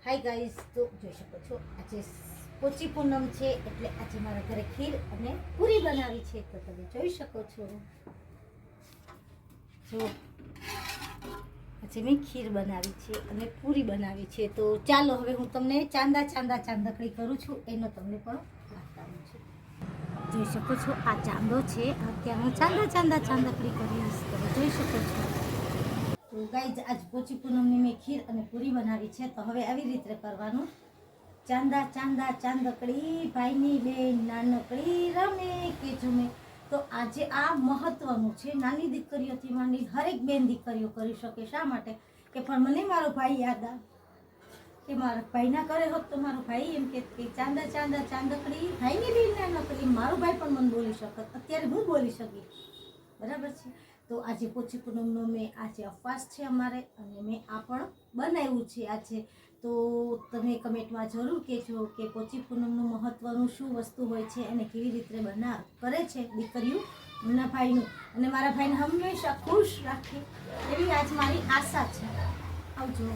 Hi guys, તો જોઈ શકો છો આજે પોચી પૂનમ છે એટલે આજે મારા ઘરે ખીર અને પૂરી બનાવી છે. તો તમે જોઈ શકો છો. જો આજે મેં ખીર બનાવી છે અને પૂરી બનાવી છે. તો ચાલો હવે હું તમને ચાંદકડી કરું છું એનો તમને પણ બતાવું છું. જોઈ શકો છો આ ચાંદો છે. અત્યારે હું ચાંદકડી કરીશ. તમે જોઈ શકો છો. તો ગાઈઝ આજ પોચી પૂનમની મેં ખીર અને પૂરી બનાવી છે. તો હવે આવી રીતે કરવાનું. ચાંદકડી ભાઈની બેન નાનકડી રમે કે ઝૂમે. તો આજે આ મહત્વનું છે. નાની દીકરીઓથી માંડી હરેક બેન દીકરીઓ કરી શકે. શા માટે કે પણ મને મારો ભાઈ યાદ આવે કે મારા ભાઈના ઘરે હોત તો મારો ભાઈ એમ કે ચાંદકડી ભાઈની બેન નાનકડી. મારો ભાઈ પણ મને બોલી શકત. અત્યારે હું બોલી શકી. બરાબર છે. તો આજે પોચી પૂનમનો મેં આજે ઉપવાસ છે અમારે અને મેં આ પણ બનાવ્યું છે આજે. તો તમે કમેન્ટમાં જરૂર કહેજો કે પોચી પૂનમનું મહત્વનું શું વસ્તુ હોય છે અને કેવી રીતે કરે છે દીકરીઓ એમના ભાઈનું, અને મારા ભાઈને હંમેશા ખુશ રાખે એવી આજ મારી આશા છે. આવજો.